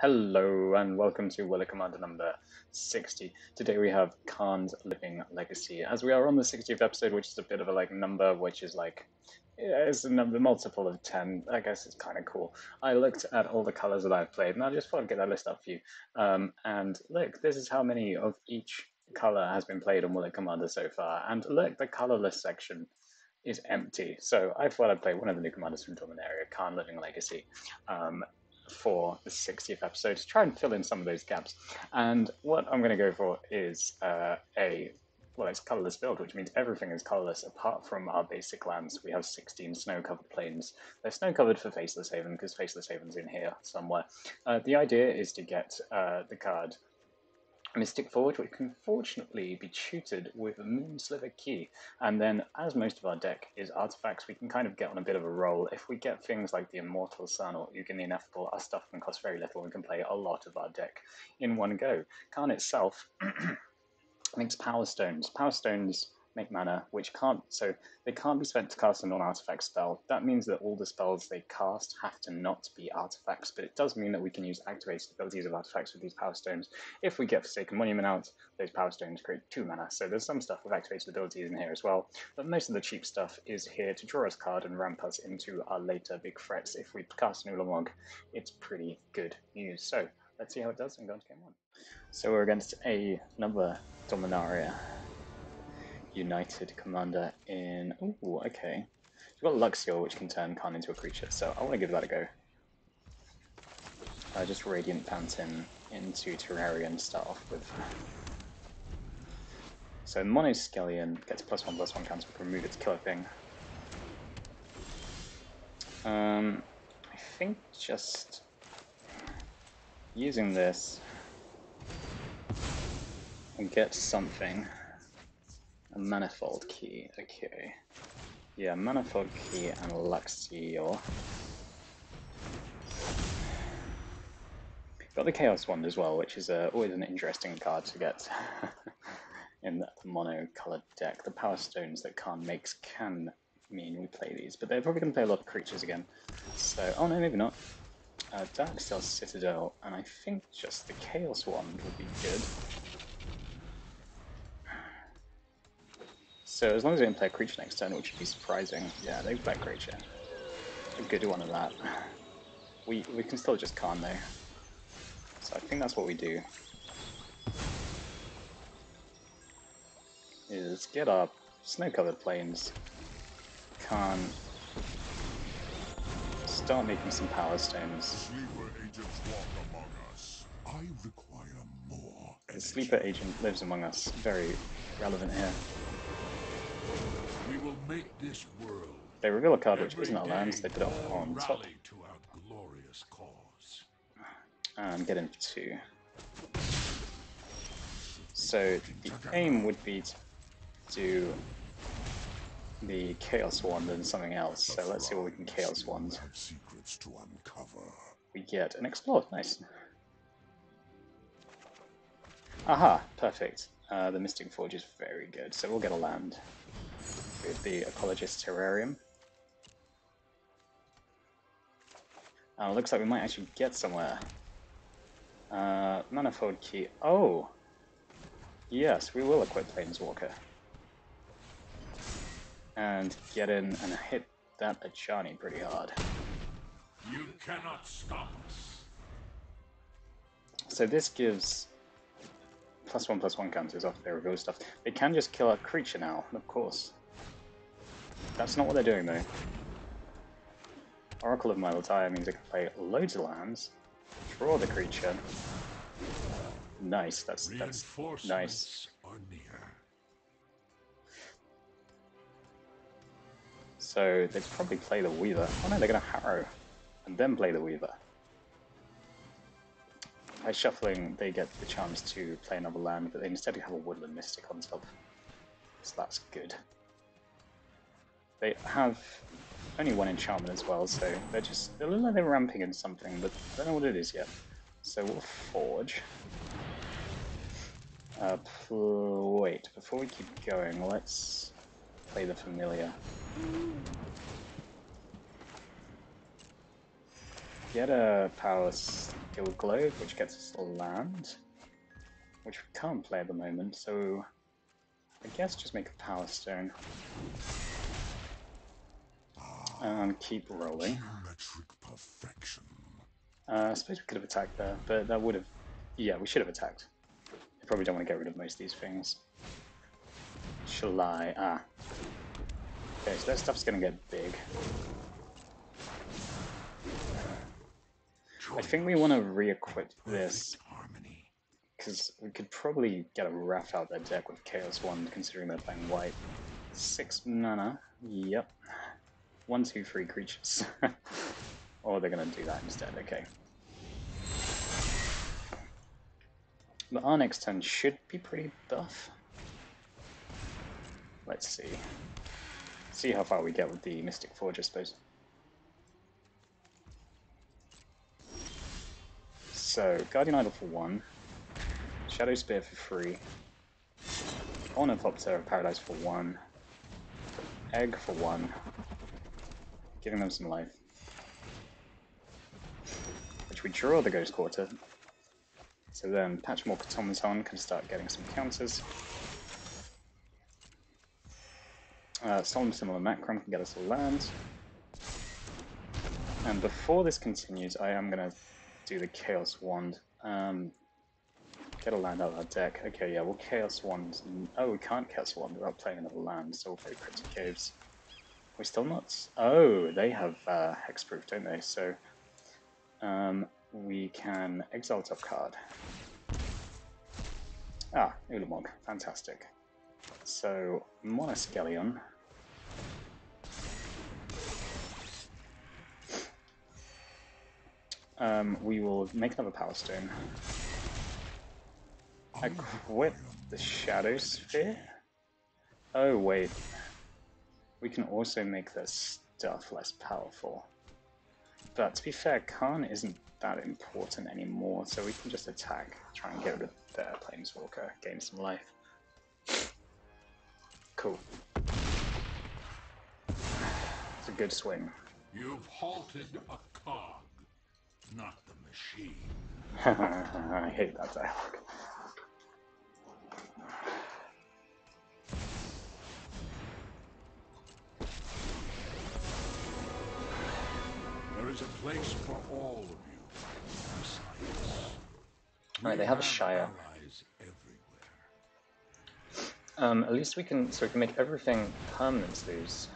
Hello and welcome to Willa Commander number 60. Today we have Karn's Living Legacy. As we are on the 60th episode, which is a bit of a number, which is it's a number multiple of 10. I guess it's kind of cool. I looked at all the colors that I've played, and I just thought I'd get that list up for you. And look, this is how many of each color has been played on Willa Commander so far. And look, the colorless section is empty. So I thought I'd play one of the new commanders from Dominaria, Karn Living Legacy. For the 60th episode to try and fill in some of those gaps. And what I'm going to go for is it's colorless build, which means everything is colorless apart from our basic lands. We have 16 snow-covered plains. They're snow-covered for Faceless Haven because Faceless Haven's in here somewhere. The idea is to get the card Mystic Forge, which can fortunately be tutored with a Moonsliver Key. And then, as most of our deck is artifacts, we can kind of get on a bit of a roll. If we get things like the Immortal Sun or Ugin the Ineffable, our stuff can cost very little and we can play a lot of our deck in one go. Karn itself makes Power Stones. Power Stones make mana, so they can't be spent to cast a non-artifact spell. That means that all the spells they cast have to not be artifacts, but it does mean that we can use activated abilities of artifacts with these Power Stones. If we get Forsaken Monument out, those Power Stones create 2 mana, so there's some stuff with activated abilities in here as well, but most of the cheap stuff is here to draw us card and ramp us into our later big threats. If we cast an Ulamog, it's pretty good news. So let's see how it does and go into game 1. So we're against another Dominaria United commander in... Ooh, okay. We've got Luxior, which can turn Karn into a creature, so I want to give that a go. Just Radiant Fountain into Terraria and start off with. So Mono Skellion gets +1/+1 counter, we can remove its killer thing. I think just using this and get something. A Manifold Key, okay. Yeah, Manifold Key and Luxior. Got the Chaos Wand as well, which is always an interesting card to get in the mono-coloured deck. The Power Stones that Karn makes can mean we play these, but they're probably going to play a lot of creatures again. So, oh no, maybe not. Darksteel Citadel, and I think just the Chaos Wand would be good. So as long as they didn't play a creature next turn, which would be surprising. Yeah, they play a creature. A good one of that. We can still just Karn though. So I think that's what we do. Is get our snow-covered plains, Karn, start making some Power Stones. Sleeper agents walk among us. I require more. The Sleeper Agent lives among us. Very relevant here. We will make this world. They reveal a card which isn't our lands, they put it on top. To our glorious cause. And get into 2. So the aim would be to do the Chaos Wand and something else. So let's see what we can Chaos Wand. Secrets to uncover. We get an Explore, nice. Aha, perfect. The Mystic Forge is very good, so we'll get a land with the Ecologist Terrarium. Looks like we might actually get somewhere. Manifold Key. Oh! Yes, we will equip Planeswalker. And get in and hit that Ajani pretty hard. You cannot stop us. So this gives +1/+1 counters after they reveal stuff. They can just kill a creature now, of course. That's not what they're doing though. Oracle of Miletire means I can play loads of lands, draw the creature. Nice, that's nice. Are near. So they'd probably play the Weaver. Oh no, they're gonna Harrow and then play the Weaver. By shuffling, they get the chance to play another land, but they instead have a Woodland Mystic on top. So that's good. They have only 1 enchantment as well, so they're a little like they're ramping in something, but I don't know what it is yet. So we'll Forge. Wait, before we keep going, let's play the Familiar. Get a Power Skill Globe, which gets us a land, which we can't play at the moment, so I guess just make a Power Stone. And keep rolling. Geometric perfection. I suppose we could have attacked there, but that would have... Yeah, we should have attacked. I probably don't want to get rid of most of these things. Shall I? Ah. Okay, so that stuff's going to get big. I think we want to re-equip this, because we could probably get a Wrath out their deck with Chaos Wand, considering they're playing white. 6 mana, yep. 1, 2, 3 creatures. Or they're going to do that instead, okay. But our next turn should be pretty buff. Let's see. See how far we get with the Mystic Forge, I suppose. So, Guardian Idol for 1, Shadow Spear for 3, Ornithopter of Paradise for 1, Egg for 1, giving them some life. Which we draw the Ghost Quarter. So then Patchmork Automaton can start getting some counters. Solemn Symbol of Macron can get us a land. And before this continues, I am going to do the Chaos Wand. Get a land out of our deck. Okay, yeah, we'll Chaos Wand. Oh, we can't Chaos Wand without playing another land, so we'll play Cryptic Caves. We're still not... Oh, they have Hexproof, don't they? So we can exile top card. Ah, Ulamog. Fantastic. So, Monoskelion. We will make another Power Stone. Equip the Shadow Sphere? Oh, wait. We can also make their stuff less powerful. But to be fair, Karn isn't that important anymore, so we can just attack, try and get rid of their Planeswalker, gain some life. Cool. It's a good swing. You've halted a cog, not the machine. I hate that dialogue. There is a place for all of you. Besides, Alright, they have a Shire. allies everywhere. At least we can, so we can make everything permanents lose.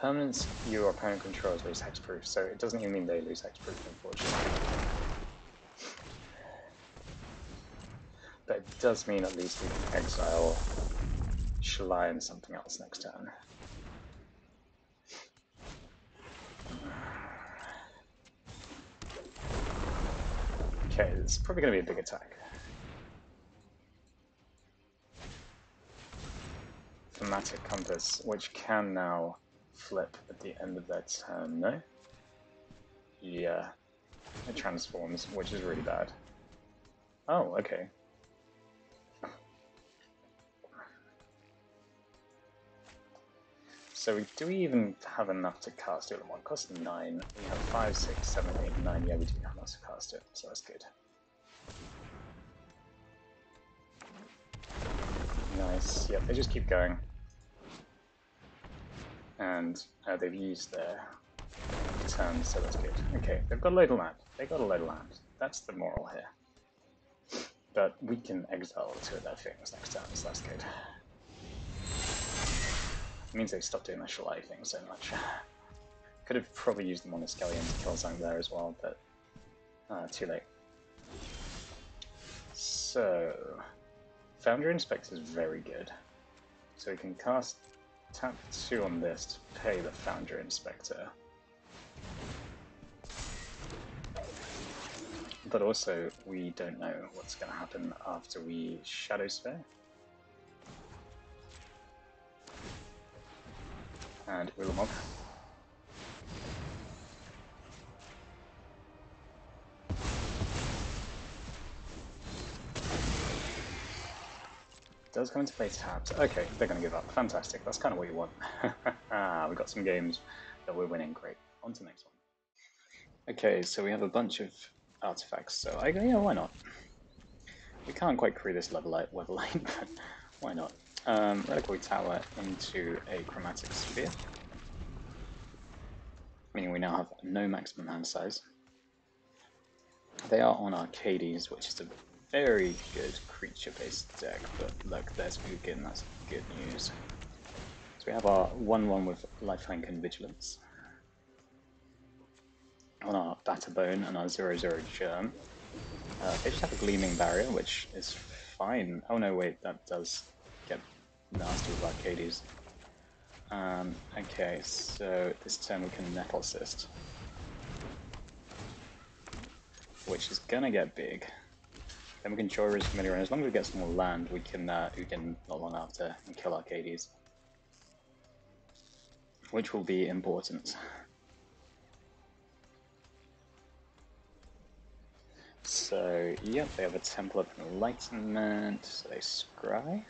Permanents your opponent controls lose hexproof, so it doesn't even mean they lose hexproof, unfortunately. But it does mean at least we can exile Shalai and something else next turn. Okay, it's probably going to be a big attack. Thematic Compass, which can now flip at the end of their turn, no? Yeah, it transforms, which is really bad. Oh, okay. So do we even have enough to cast Ulamog? It costs 9. We have 5, 6, 7, 8, 9. Yeah, we do have enough to cast it, so that's good. Nice. Yep, they just keep going. And they've used their turn, so that's good. Okay, they've got a load of land. They got a load of land. That's the moral here. But we can exile 2 of their things next turn, so that's good. It means they stopped doing the Shalai thing so much. Could have probably used them on the Skellion to kill something there as well, but too late. So, Foundry Inspector is very good. So we can tap 2 on this to pay the Foundry Inspector. But also, we don't know what's going to happen after we Shadow Sphere. And Ulamog. Does come into play tapped. Okay, they're going to give up. Fantastic. That's kind of what you want. We've got some games that we're winning. Great. On to the next one. Okay, so we have a bunch of artifacts, so yeah, why not? We can't quite create this level light, but why not? Reliquary Tower into a chromatic sphere, meaning we now have no maximum hand size. They are on Arcades, which is a very good creature-based deck, but look, there's Ugin, that's good news. So we have our 1-1 with Lifelink and Vigilance on our Batterbone and our 0-0 Germ. They just have a Gleaming Barrier, which is fine. Oh no, wait, that does get nasty with Arcades. Okay, so this turn we can Nettle Assist, which is gonna get big. Then we can Joyr's Familiar, and as long as we get some more land, we can Ugin not long after and kill Arcades, which will be important. So, yep, they have a Temple of Enlightenment, so they scry.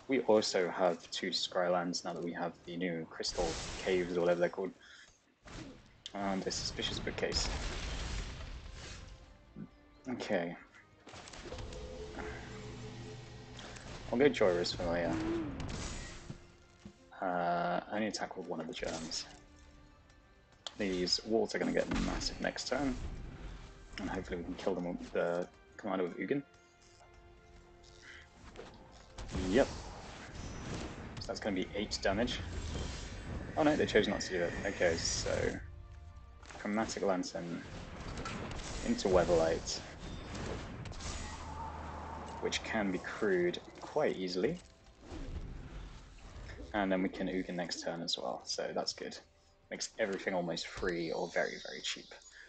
We also have 2 scry lands now that we have the new Crystal Caves, or whatever they're called, and a Suspicious Bookcase. Okay. I'll go Joyr's Familiar. Only attack with one of the germs. These walls are going to get massive next turn, and hopefully we can kill them with the commander with Ugin. Yep. So that's going to be 8 damage. Oh no, they chose not to do it. Okay, so Chromatic Lantern into Weatherlight, which can be crewed quite easily. And then we can Ugin next turn as well, so that's good. Makes everything almost free or very, very cheap.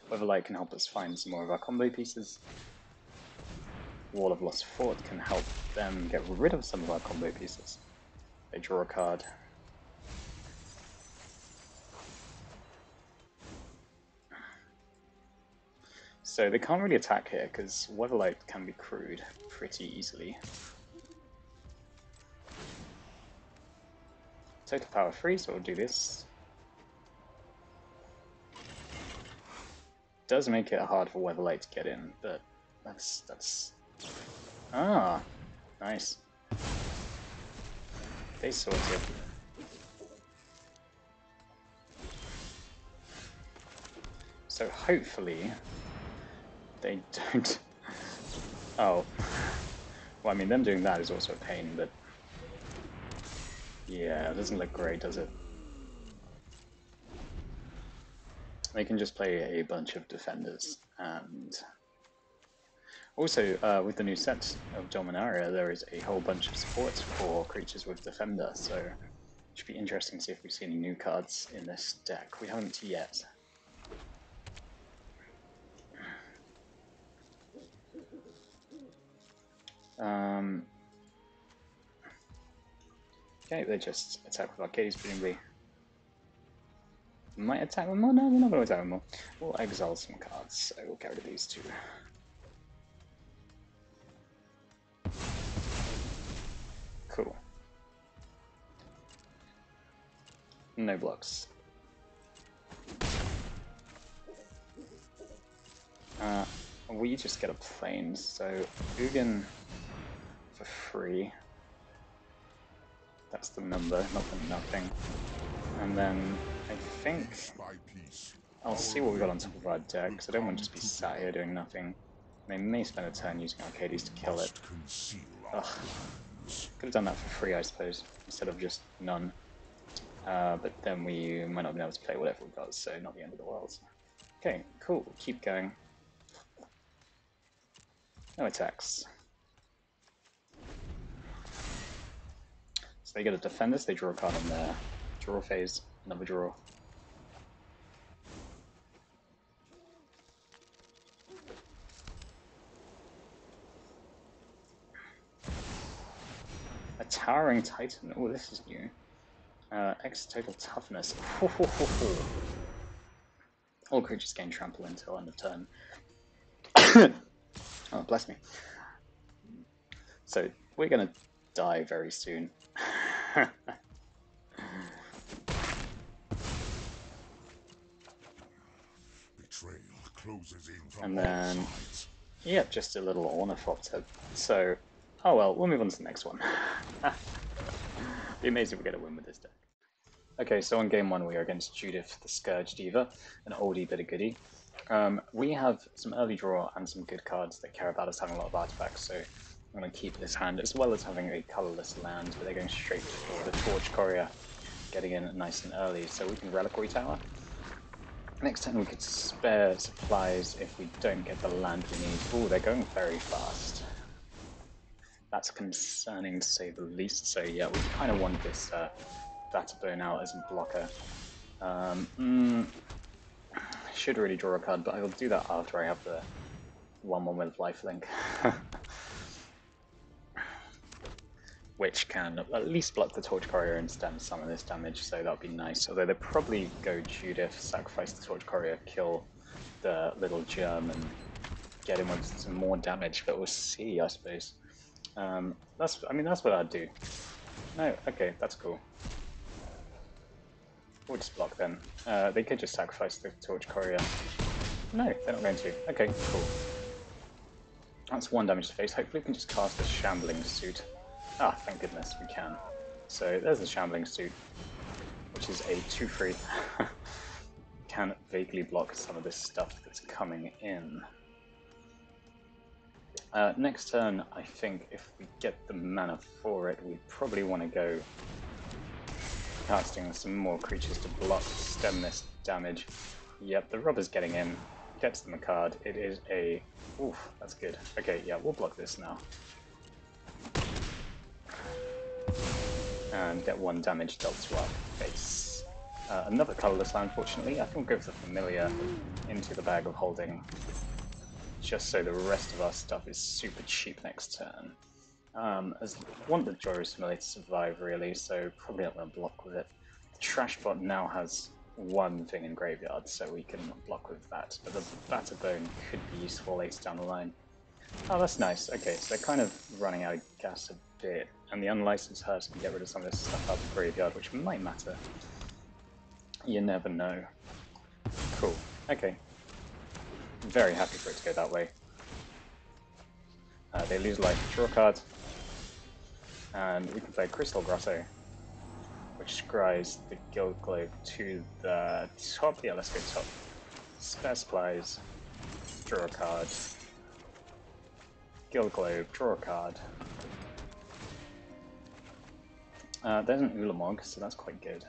Weatherlight can help us find some more of our combo pieces. Wall of Lost Fort can help them get rid of some of our combo pieces. They draw a card. So they can't really attack here because Weatherlight can be crewed pretty easily. Total power 3, so we'll do this. Does make it hard for Weatherlight to get in, but that's... Ah, nice. They sorted. So hopefully they don't... Oh. Well, I mean, them doing that is also a pain, but... Yeah, it doesn't look great, does it? They can just play a bunch of defenders, and... Also, with the new set of Dominaria, there is a whole bunch of support for creatures with Defender, so it should be interesting to see if we see any new cards in this deck. We haven't yet. Okay, they just attack with Arcades, presumably. Might attack with more? No, we're not going to attack with more. We'll exile some cards, so we'll get rid of these 2. Cool. No blocks. We just get a plane, so Ugin for free. That's the number, not the nothing. And then I think I'll see what we got on top of our deck, because I don't want to just be sat here doing nothing. They may spend a turn using Arcades to kill it. Ugh. Could have done that for free, I suppose, instead of just none. But then we might not be able to play whatever we got, so not the end of the world. Okay, cool, keep going. No attacks. So they get a defender, so they draw a card in their draw phase, another draw. A Towering Titan, oh this is new. X total toughness. All creatures gain trample until end of turn. Oh, bless me. So we're gonna die very soon. trail closes in from And all then, sides. yep, just a little ornithopter. So, oh well, we'll move on to the next one. Be amazing if we get a win with this deck. Okay, so on game 1 we are against Judith the Scourge Diva, an oldie but a goodie. We have some early draw and some good cards that care about us having a lot of artifacts, so I'm going to keep this hand, as well as having a colourless land, but they're going straight for the Torch Courier, getting in nice and early, so we can Reliquary Tower. Next turn we could spare supplies if we don't get the land we need. Ooh, they're going very fast. That's concerning to say the least, so yeah, we kind of want this Batabone out as a blocker. Should really draw a card, but I will do that after I have the 1-1 with lifelink. Which can at least block the Torch Courier and stem some of this damage, so that would be nice. Although they'd probably go Judith, sacrifice the Torch Courier, kill the little germ, and get him with some more damage, but we'll see, I suppose. That's what I'd do. No, okay, that's cool. We'll just block then. They could just sacrifice the Torch Courier. No, they're not going to. Okay, cool. That's 1 damage to face. Hopefully we can just cast a Shambling Suit. Ah, thank goodness, we can. So there's the Shambling Suit, which is a 2/3. Can vaguely block some of this stuff that's coming in. Next turn, I think if we get the mana for it, we probably want to go casting some more creatures to block, stem this damage. Yep, the rubber's getting in, gets them a card. It is a... oof, that's good. Okay, yeah, we'll block this now. And get 1 damage dealt to our face. Another colourless land, unfortunately. I think we'll go for the Familiar into the Bag of Holding, just so the rest of our stuff is super cheap next turn. As I want the Joyous Familiar to survive, really, so probably not going to block with it. The Trash Bot now has 1 thing in Graveyard, so we can block with that. But the Batabone could be useful later down the line. Oh, that's nice. Okay, so they're kind of running out of gas a bit, and the Unlicensed Hurt can get rid of some of this stuff out of the Graveyard, which might matter. You never know. Cool. Okay. I'm very happy for it to go that way. They lose life, draw a card, and we can play Crystal Grotto, which scries the Guild Globe to the top. Yeah, let's go top. Spare supplies, draw a card. Guild Globe, draw a card. There's an Ulamog, so that's quite good.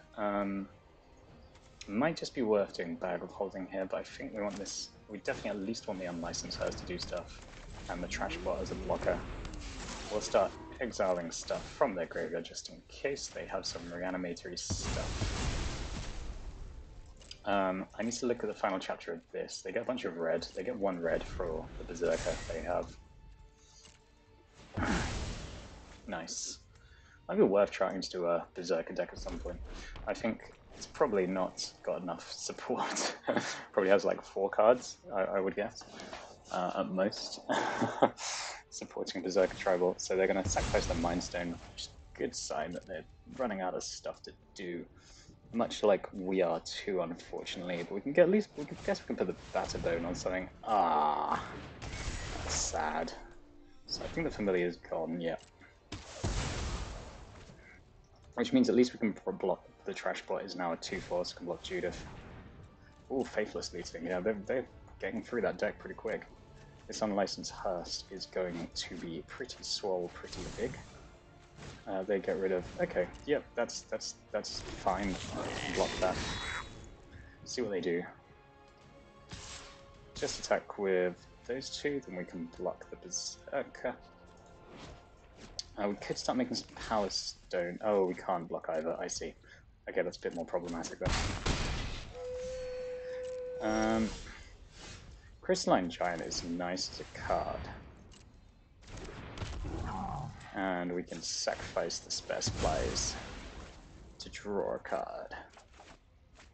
Might just be worth doing Bag of Holding here, but I think we want this. We definitely at least want the Unlicensed Hers to do stuff, and the Trash Bot as a blocker. We'll start exiling stuff from their graveyard just in case they have some reanimatory stuff. I need to look at the final chapter of this. They get a bunch of red. They get 1 red for the Berserker they have. Nice. Might be worth trying to do a Berserker deck at some point. I think it's probably not got enough support. Probably has like 4 cards, I would guess, at most. Supporting Berserker Tribal, so they're going to sacrifice the Mind Stone, which is a good sign that they're running out of stuff to do. Much like we are too, unfortunately, but we can get at least, guess we can put the Batabone on something. Ah, that's sad. So I think the Familiar is gone, yeah. Which means at least we can block the Trash Bot is now a 2/4, so can block Judith. Ooh, Faithless Looting, yeah, they're getting through that deck pretty quick. This Unlicensed Hearst is going to be pretty swole, pretty big. They get rid of... okay, yep, that's fine. Block that. See what they do. Just attack with those 2, then we can block the Berserker. We could start making some Power Stone. Oh, we can't block either, I see. Okay, that's a bit more problematic then. Crystalline Giant is nice as a card. And we can sacrifice the spare supplies to draw a card.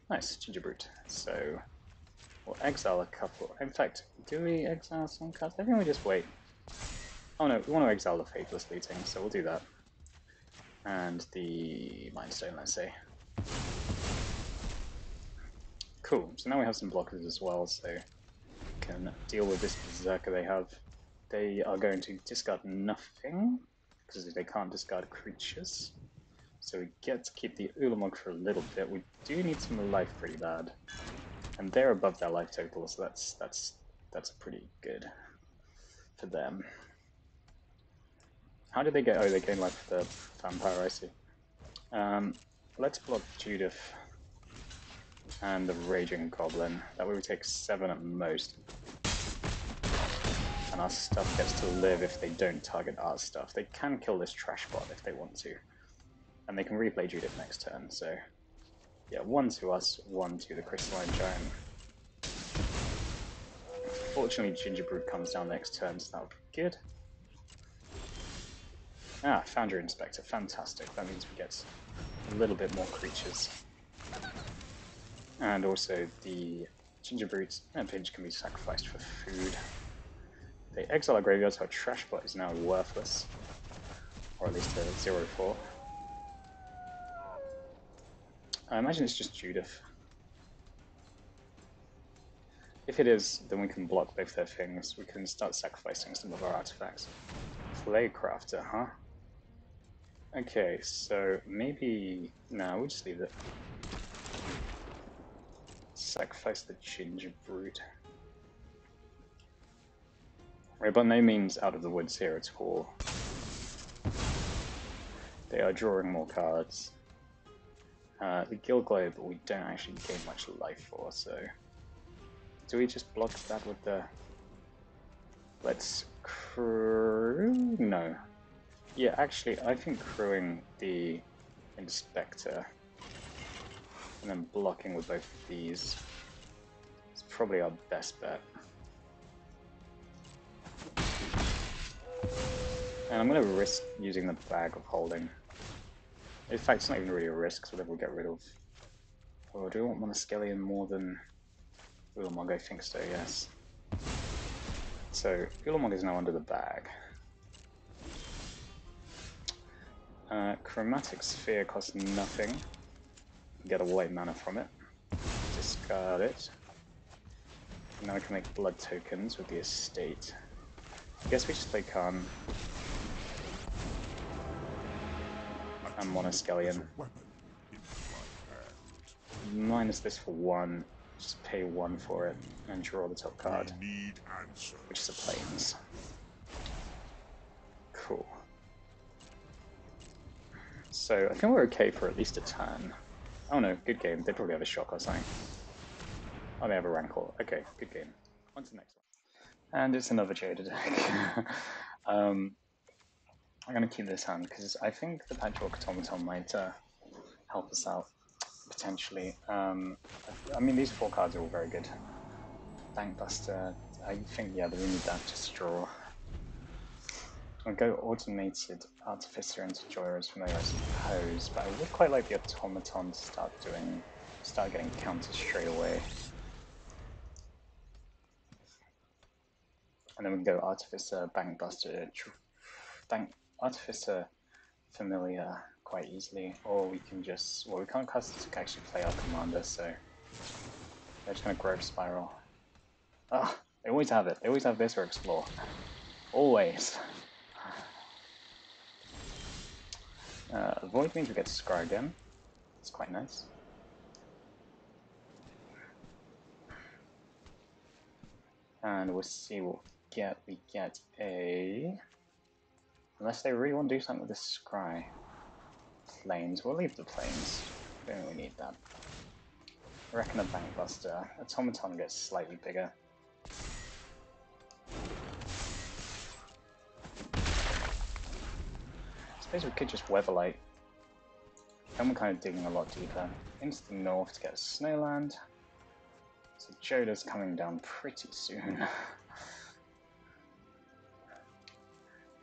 Nice, Ginger Brute. So we'll exile a couple. In fact, do we exile some cards? I think we just wait. Oh no, we want to exile the Faithless Looting, so we'll do that. And the Mind Stone, let's say. Cool, so now we have some blockers as well, so we can deal with this Berserker they have. They are going to discard nothing, because they can't discard creatures. So we get to keep the Ulamog for a little bit. We do need some life pretty bad. And they're above their life total, so that's pretty good for them. How did they get? Oh, they gained life for the vampire, I see. Let's block Judith and the Raging Goblin. That way we take 7 at most. And our stuff gets to live if they don't target our stuff. They can kill this trash bot if they want to. And they can replay Judith next turn, so... yeah, 1 to us, 1 to the Crystalline Giant. Fortunately, Gingerbread comes down next turn, so that would be good. Ah, Foundry Inspector, fantastic. That means we get a little bit more creatures. And also the Gingerbread's Pidge can be sacrificed for food. They exile our graveyard, so our trash bot is now worthless. Or at least a 0-4. I imagine it's just Judith. If it is, then we can block both their things. We can start sacrificing some of our artifacts. Playcrafter, huh? Okay, so maybe... no, we'll just leave it. Sacrifice the Gingerbread. Right, by no means out of the woods here at all. They are drawing more cards. The Guild Globe we don't actually gain much life for, so... do we just block that with the... let's crew... no. Yeah, actually, I think crewing the Inspector and then blocking with both of these is probably our best bet. And I'm going to risk using the Bag of Holding. In fact, it's not even really a risk, so whatever we'll get rid of. Oh, do we want Monoscelion more than Ulamog? I think so, yes. So, Ulamog is now under the bag. Chromatic Sphere costs nothing. Get a white mana from it. Discard it. And now I can make blood tokens with the estate. I guess we just play Karn. And Monoscelion. Minus this for 1. Just pay 1 for it and draw the top card. Which is the Plains. Cool. So I think we're okay for at least a turn. Oh no, good game. They probably have a shock or something. Oh, they have a Rancor. Okay, good game. On to the next one. And it's another Jada deck. I'm going to keep this hand because I think the Patchwork Automaton might help us out, potentially. I mean, these 4 cards are all very good. Bankbuster, I think, yeah, we need that to draw. I'll go Automated Artificer into Joyra's Familiar, I suppose, but I would quite like the Automaton to start getting counters straight away. And then we can go Artificer, Bankbuster, Artificer Familiar quite easily, or we can just, well, we can't cast it to actually play our commander, so they're just going to Growth Spiral. Ah, they always have it. They always have this or Explore. Always. Void means we get to Scry again. It's quite nice. And we'll see what we get. We get a... unless they really want to do something with the Scry. Plains. We'll leave the Plains. We don't really need that. I reckon a Bankbuster. Automaton gets slightly bigger. I suppose we could just Weatherlight. Then we're kind of digging a lot deeper. Into the north to get a Snowland. So Joda's coming down pretty soon.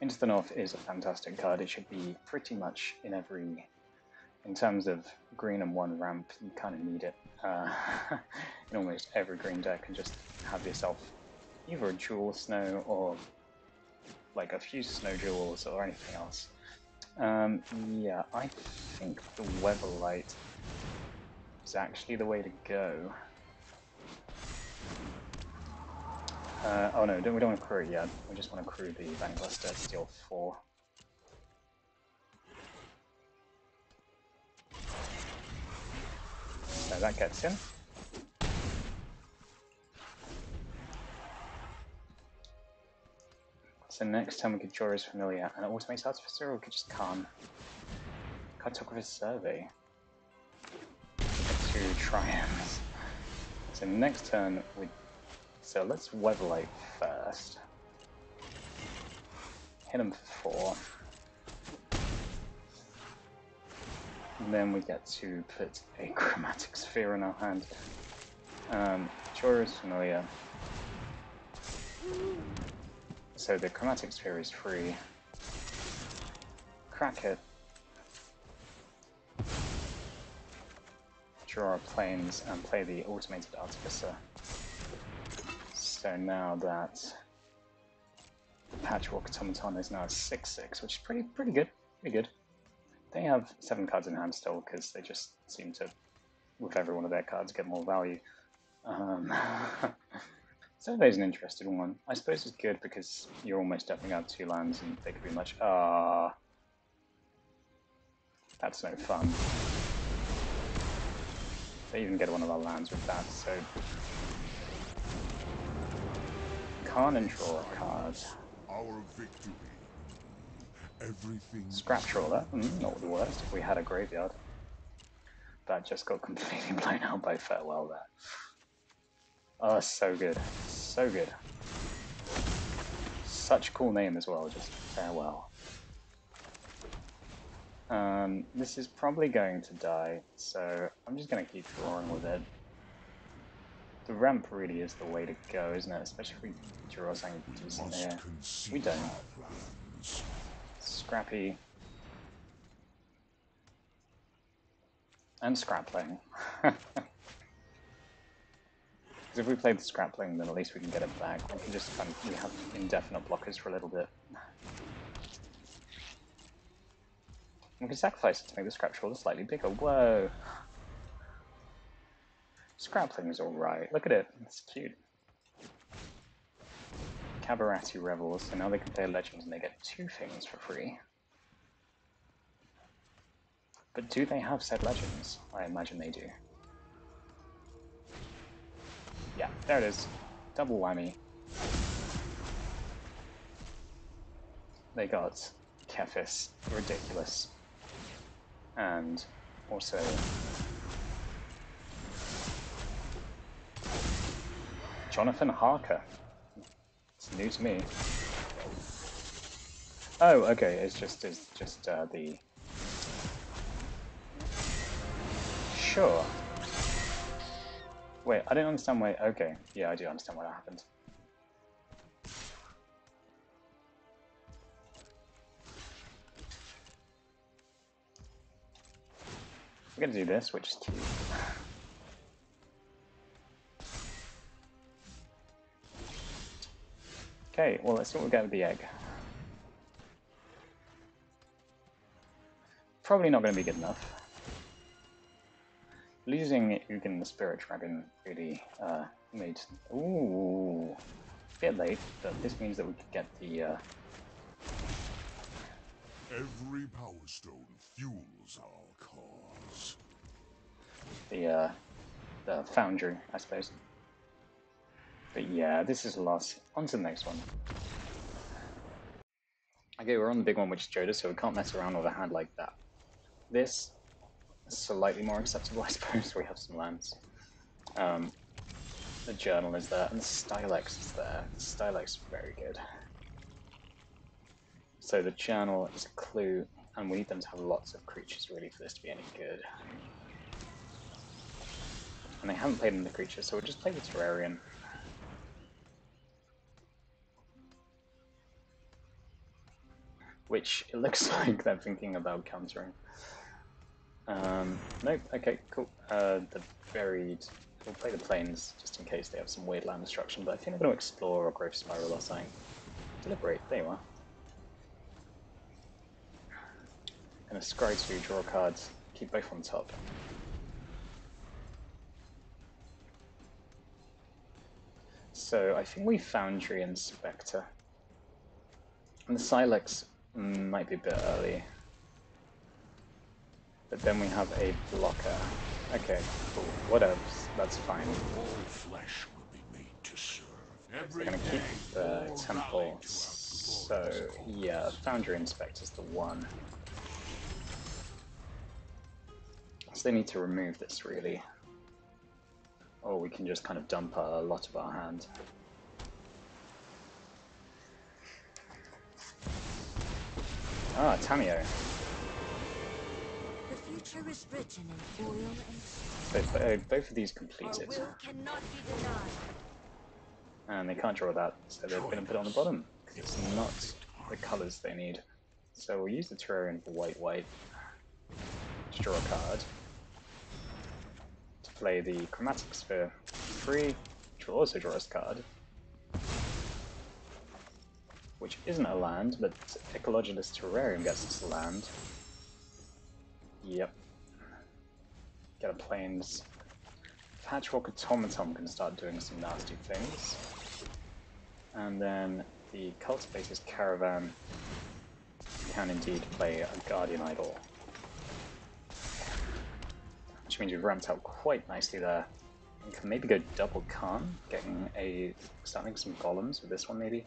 Into the north is a fantastic card. It should be pretty much in every... in terms of green and 1 ramp, you kind of need it. In almost every green deck, and just have yourself either a dual snow or like a few snow jewels or anything else. Yeah, I think the Weatherlight is actually the way to go. Oh no, we don't want to crew it yet. We just want to crew the Vanquester, steal 4. So that gets in. So next time we could draw his Familiar and Automated Artificer, or we could just Karn. Cartographer's Survey. Two triumphs. So next turn we... So let's Weatherlight first. Hit him for 4. And then we get to put a Chromatic Sphere in our hand. Draw is Familiar. So the Chromatic Sphere is free. Crack it. Draw our planes and play the Automated Artificer. So now that the Patchwork Automaton is now 6/6, which is pretty good. Pretty good. They have 7 cards in hand still because they just seem to, with every one of their cards, get more value. Survey's an interesting one. I suppose it's good because you're almost definitely out 2 lands and they could be much. That's no fun. They even get one of our lands with that, so. Karn and draw a card. Our victory. Everything. Scrap Trawler, not the worst if we had a graveyard. That just got completely blown out by Farewell there. Oh, so good. So good. Such a cool name as well, just Farewell. This is probably going to die, so I'm just going to keep drawing with it. The ramp really is the way to go, isn't it? Especially if we draw something decent here. We don't. Scrappy. And Scrapling. Because if we play the Scrapling, then at least we can get it back. We can just kind of, we have indefinite blockers for a little bit. We can sacrifice it to make the Scrap Trawler slightly bigger. Whoa! Scrapling is alright. Look at it. It's cute. Cabarati Revels, so now they can play Legends and they get 2 things for free. But do they have said Legends? I imagine they do. Yeah, there it is. Double whammy. They got Kefis, ridiculous. And also Jonathan Harker. It's new to me. Oh, okay, it's just the... Sure. Wait, I didn't understand why... Okay, yeah, I do understand why that happened. We're gonna do this, which is cute. Okay, well, let's see what we get with the egg. Probably not going to be good enough. Losing Ugin the Spirit Dragon really made... Ooh, a bit late, but this means that we could get the... Every Power Stone fuels our cause. The Foundry, I suppose. But yeah, this is a loss. On to the next one. Okay, we're on the big one, which is Joda, so we can't mess around with a hand like that. This is slightly more acceptable, I suppose. We have some lands. The Journal is there, and the Stylex is there. The Stylex is very good. So the Journal is a clue, and we need them to have lots of creatures, really, for this to be any good. And they haven't played in the creature, so we'll just play the Terrarian. Which it looks like they're thinking about countering. Nope, okay, cool. The Buried... We'll play the Plains, just in case they have some weird land destruction, but I think they're going to Explore or Growth Spiral or something. Deliberate, there you are. Gonna scry 2, draw cards, keep both on top. So I think we Foundry and Spectre. And the Silex might be a bit early. But then we have a blocker. Okay, cool. Whatever, that's fine. All flesh will be made to serve. We're gonna keep the temple. So yeah, Foundry Inspector's the one. So they need to remove this really. Or we can just kind of dump a lot of our hand. Ah, Tamio. The future is written in oil and So both of these completed. our will cannot be denied. And they can't draw that, so they're going to put it on the bottom. It's not the colours they need. So we'll use the Terrarium for white, to draw a card. To play the Chromatic Sphere 3, which will also draw us a card. Which isn't a land, but Ecologist Terrarium gets us a land. Yep. Get a Plains. Patchwork Automaton can start doing some nasty things. And then the Cultivator's Caravan can indeed play a Guardian Idol. Which means we've ramped up quite nicely there. We can maybe go double Karn, starting some golems with this one maybe.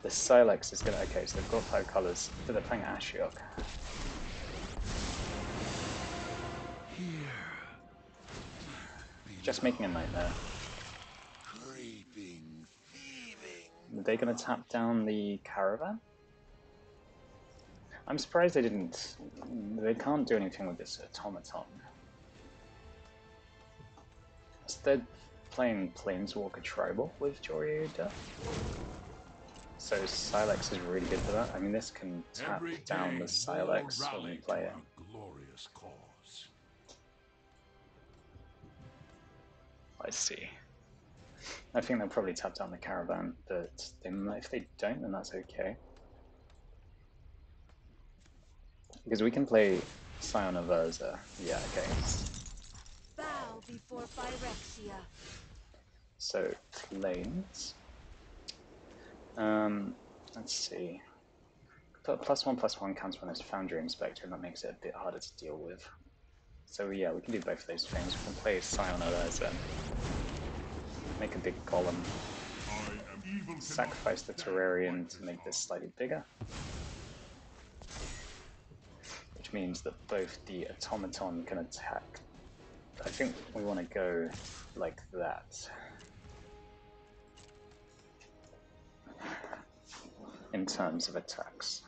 The Silex is gonna, okay, so they've got 5 colours, but they're playing Ashiok. Just making a nightmare. Creeping, thieving. Are they gonna tap down the Caravan? I'm surprised they didn't. They can't do anything with this Automaton. So they're playing Planeswalker Tribal with Joreuda. So Silex is really good for that. I mean, this can tap down the Silex when we play it. Glorious cause. I see. I think they'll probably tap down the Caravan, but they might, if they don't, then that's okay. Because we can play Scion of Urza. Yeah, okay. Bow before Phyrexia. So, Plains. Let's see. Put +1/+1 counts when there's Foundry Inspector, and that makes it a bit harder to deal with. So yeah, we can do both of those things. We can play Scion of Urza. Make a big golem. Sacrifice the Terrarium to make this slightly bigger. Which means that both the Automaton can attack. I think we want to go like that. In terms of attacks.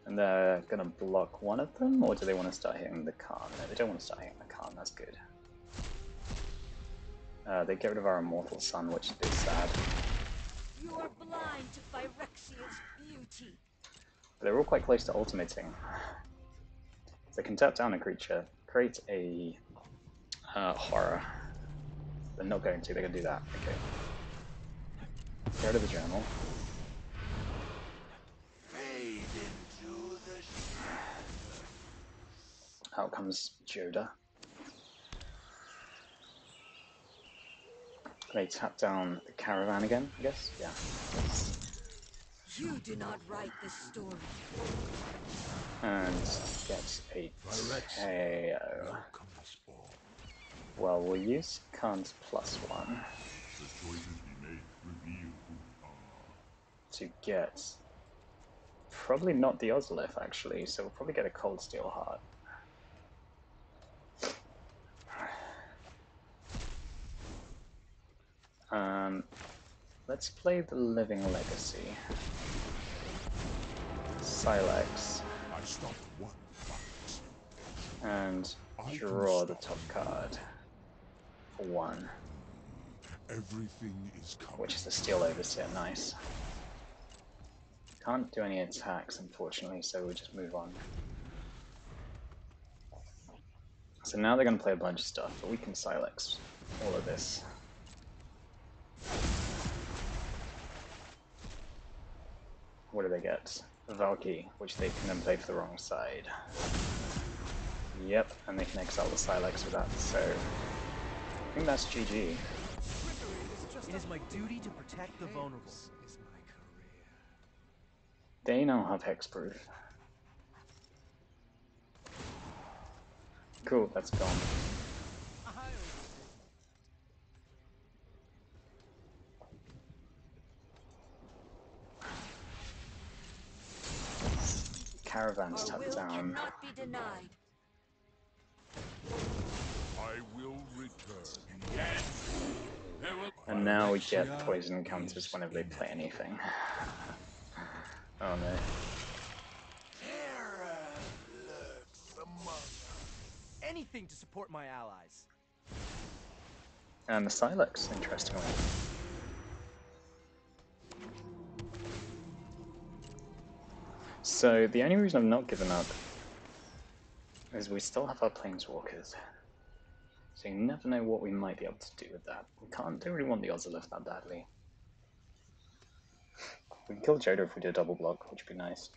And they're going to block one of them, or do they want to start hitting the Karn? No, they don't want to start hitting the Karn, that's good. They get rid of our Immortal Sun, which is a bit sad. You are blind to Phyrexia's beauty. But they're all quite close to ultimating. So they can tap down a creature, create a horror. They're not going to, they're going to do that. Okay. Get rid of the journal. Fade into the Out comes Joda. They tap down the Caravan again, I guess? Yeah. You do not write the story. And get a KO. welcome us all. Well, we'll use Karn's +1 The choices we make reveal who we are. to get probably not the Ozolith actually, so we'll probably get a Cold Steel Heart. Let's play the Living Legacy. Silex. I stopped one fight. And draw the top card for 1. Everything is coming. Which is the Steel Overseer, nice. Can't do any attacks unfortunately, so we'll just move on. So now they're going to play a bunch of stuff, but we can Silex all of this. What do they get? Valky, which they can then play for the wrong side. Yep, and they can exile the Silex with that, so I think that's GG. It is my duty to protect the vulnerable. They now have hexproof. Cool, that's gone. Caravans Our tucked will down. cannot be denied. I will return. Yes! There will... And now we get poison counters whenever they play anything. Oh no. Anything to support my allies. And the Silex, interestingly. So the only reason I've not given up is we still have our Planeswalkers. So you never know what we might be able to do with that. We don't really want the Ozolith that badly. We can kill Jodo if we do a double block, which would be nice.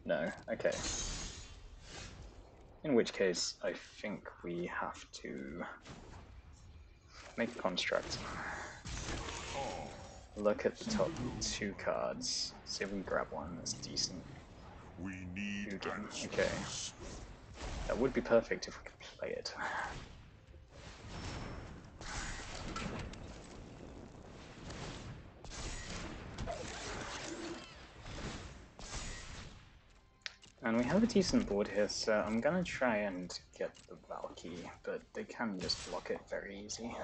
No, okay. In which case, I think we have to make a construct. Look at the top 2 cards. See if we can grab one that's decent. We need Ugin. Okay. That would be perfect if we could play it. And we have a decent board here, so I'm gonna try and get the Valky, but they can just block it very easy.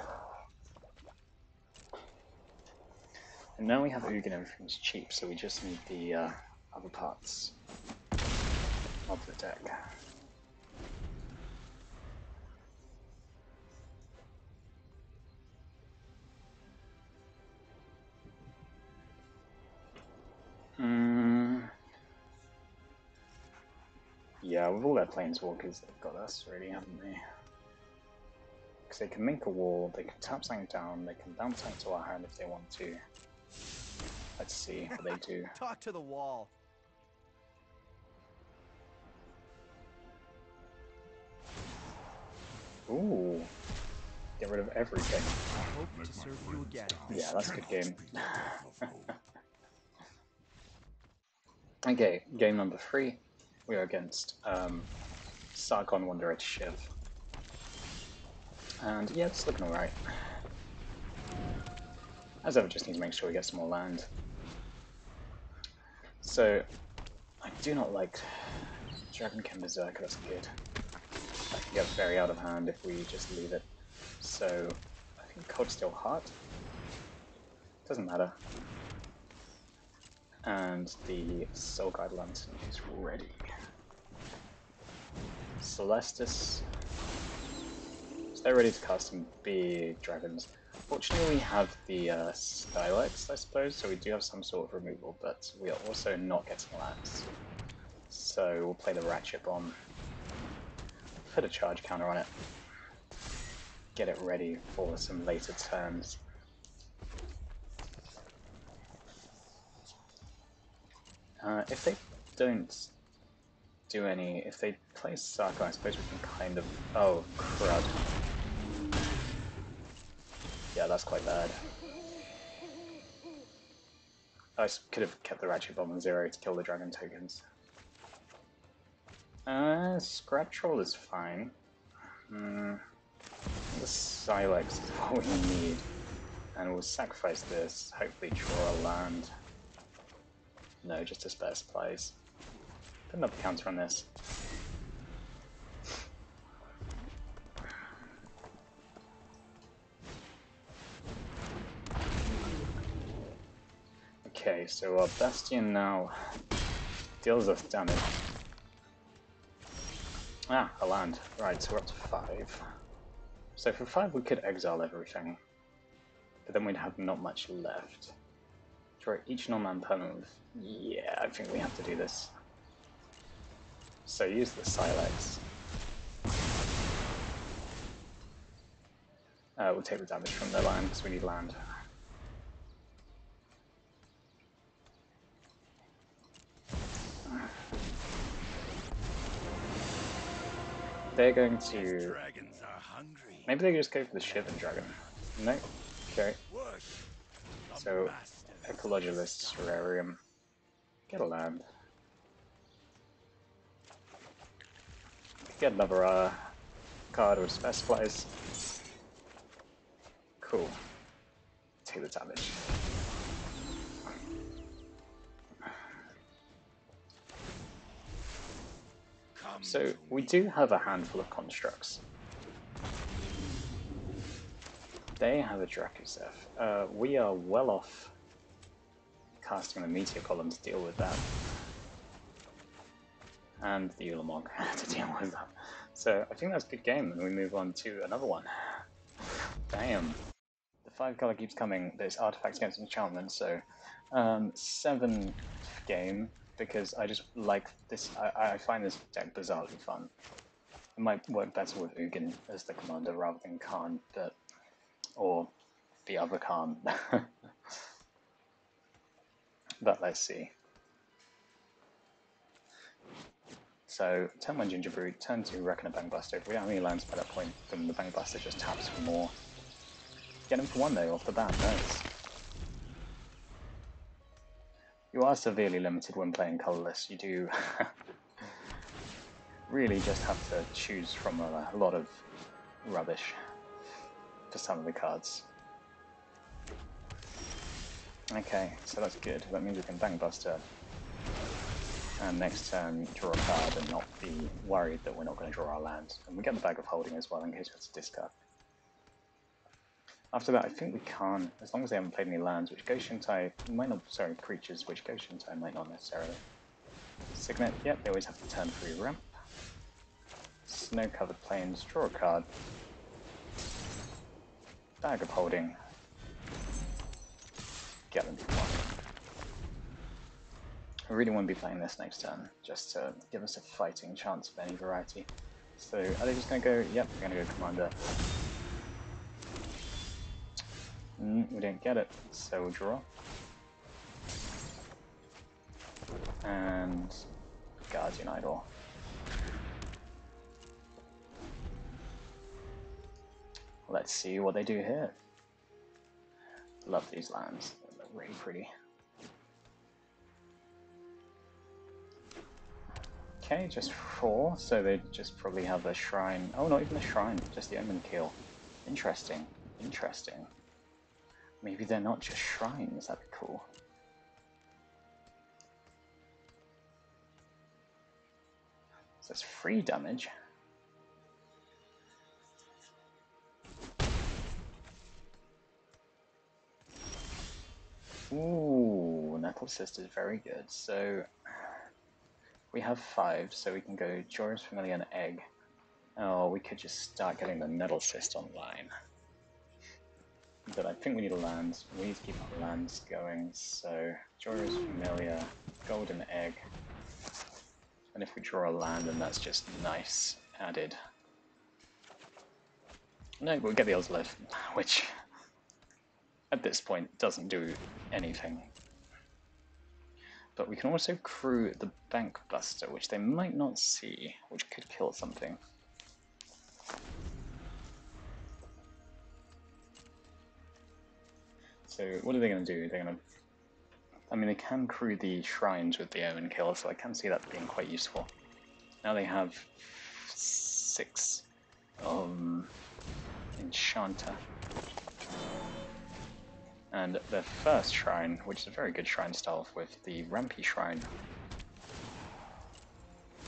And now we have Ugin, everything's cheap, so we just need the other parts of the deck. Yeah, with all their Planeswalkers, they've got us really, haven't they? Because they can make a wall, they can tap something down, they can bounce something to our hand if they want to. Let's see what they do. Talk to the wall. Ooh, get rid of everything. I hope to serve you again. Yeah, that's a good game. Okay, game number 3. We are against Sargon Wanderer Shiv. And yeah, it's looking alright. As ever, just need to make sure we get some more land. So, I do not like Dragonkin Berserker, that's good. That can get very out of hand if we just leave it. So, I think Cold Steel Heart. Doesn't matter. And the Soul Guide Lantern is ready. Celestis. So they're ready to cast some big dragons. Fortunately, we have the Stylex, I suppose, so we do have some sort of removal, but we are also not getting lands. So we'll play the Ratchet Bomb, put a charge counter on it, get it ready for some later turns. If they don't do any, if they play Sarko, I suppose we can kind of... Oh, crud. Yeah, that's quite bad. I could have kept the Ratchet Bomb on 0 to kill the Dragon tokens. Scrap Troll is fine. The Silex is all we need. And we'll sacrifice this, hopefully draw a land. No, just to spare supplies. Put another counter on this. Okay, so our Bastion now deals us damage. Ah, a land. Right, so we're up to 5. So for 5 we could exile everything. But then we'd have not much left. Draw each non-man permanent. Yeah, I think we have to do this. So use the Silex. We'll take the damage from the land because we need land. they're going to... Dragons are hungry. Maybe they just go for the Shivan Dragon. No? Okay. Worship the So, master. a colourless terrarium. Get a land. Get another card which specifies. Cool. Take the damage. Come So, to we me. do have a handful of constructs. They have a Drakuseth. We are well off casting the Meteor Column to deal with that. And the Ulamog to deal with that. So I think that's a good game, and we move on to another one. Damn. The 5 colour keeps coming. There's artifacts against enchantment, so 7th game, because I just like this. I find this deck bizarrely fun. It might work better with Ugin as the commander rather than Karn, but or the other Karn. But let's see. So, turn 1 Ginger Brute, turn 2 Reckoner Bangbuster. If we have any lands by that point, then the Bangbuster just taps for more. Get him for 1 though, off the bat, nice. You are severely limited when playing colourless. You do really just have to choose from a lot of rubbish for some of the cards. Okay, so that's good. That means we can Bangbuster. And next turn, draw a card and not be worried that we're not going to draw our land. And we get the Bag of Holding as well in case we have to discard. After that, I think we can't, as long as they haven't played any lands, which Goshintai might not, sorry, creatures, which Goshintai might not necessarily. Signet, yep, they always have to turn 3 ramp. Snow-covered plains, draw a card. Bag of Holding. Get them for 1. I really want to be playing this next turn, just to give us a fighting chance of any variety. So, are they just going to go, yep, we're going to go Commander. We didn't get it, so we'll draw. And Guardian Idol. Let's see what they do here. Love these lands, they look really pretty. Okay, just 4, so they just probably have a shrine. Oh, not even a shrine, just the Omen Kill. Interesting, interesting. Maybe they're not just shrines, that'd be cool. So that's 3 damage. Ooh, Nettle Cyst is very good. So we have 5, so we can go Jora's Familiar and Egg. Oh, we could just start getting the Nettle Cyst online. But I think we need a land. We need to keep our lands going. So Jora's Familiar, Golden Egg. And if we draw a land, then that's just nice added. No, but we get the Ozlith, which at this point doesn't do anything. But we can also crew the Bank Buster, which they might not see, which could kill something. So what are they going to do? They're going to... I mean, they can crew the shrines with the Omen Kill, so I can see that being quite useful. Now they have 6 Enchanter. And their first shrine, which is a very good shrine to start off with, the Rampy Shrine.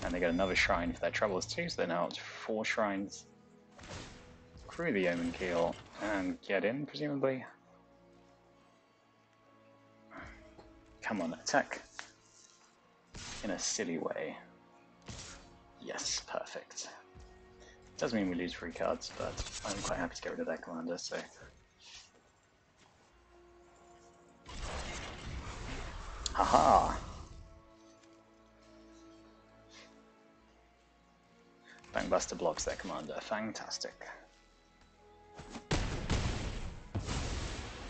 And they get another shrine for their troubles too, so they're now up to 4 shrines. Crew the Omen Keel and get in, presumably. Come on, attack. In a silly way. Yes, perfect. Does mean we lose 3 cards, but I'm quite happy to get rid of that commander, so... Haha! Bangbuster blocks their commander. Fantastic.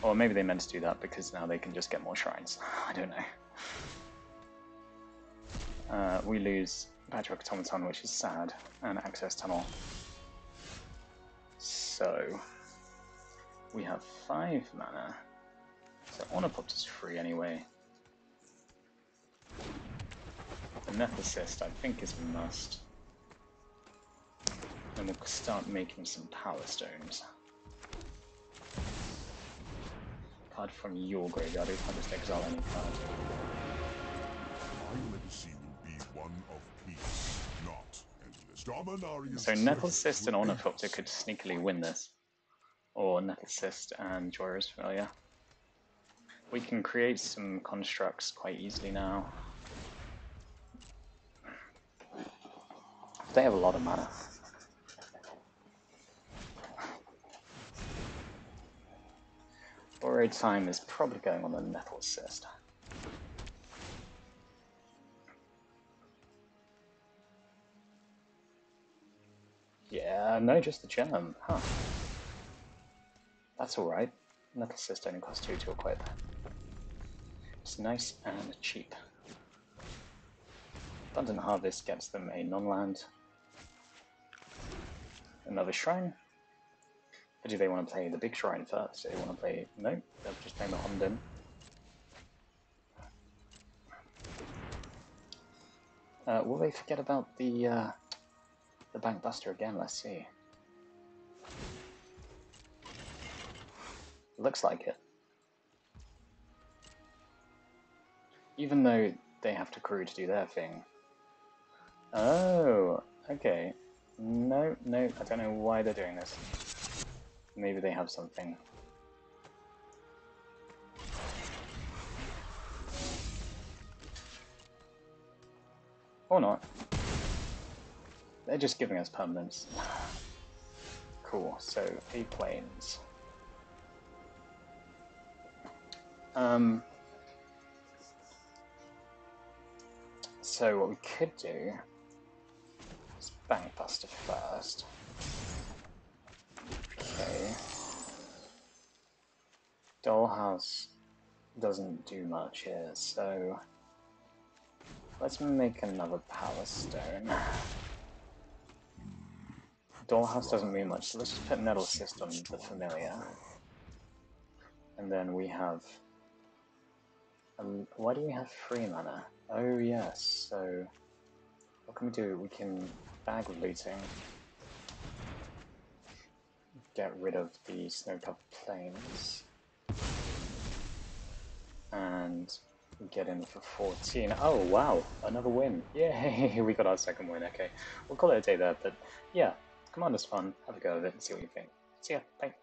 Or maybe they meant to do that because now they can just get more shrines. I don't know. We lose Patchwork Automaton, which is sad, and Access Tunnel. So we have 5 mana. So Ornithopter is free anyway. The Neth Assist I think is a must. And we'll start making some Power Stones. Card from your graveyard, if I just exile any card. My legacy will be one of peace, not endless. Dominaria's So Neth treasures Assist and will Ornithopter end. could sneakily win this. Or Neth Assist and Joyous Failure. We can create some constructs quite easily now. They have a lot of mana. Borrowed Time is probably going on the Nettle Assist. Yeah, no, just the gem. Huh. That's alright. Nettle Assist only costs 2 to equip. It's nice and cheap. Abundant Harvest gets them a non-land. Another Shrine. Or do they want to play the big Shrine first? Do they want to play... No, they'll just play the Honden. Will they forget about the Bankbuster again? Let's see. Looks like it. Even though they have to crew to do their thing. Oh, okay. No, I don't know why they're doing this. Maybe they have something. Or not. They're just giving us permanence. Cool, so 8 planes. So what we could do is Bankbuster first. Okay. Dollhouse doesn't do much here, so let's make another Power Stone. Dollhouse doesn't mean much, so let's just put Nettle Assist on the Familiar. And then we have... why do we have 3 mana? Oh yes, so what can we do? We can bag looting, get rid of the snow-covered plains, and get in for 14. Oh wow, another win. Yay, we got our second win, okay. We'll call it a day there, but yeah, Commander's fun. Have a go at it and see what you think. See ya, bye.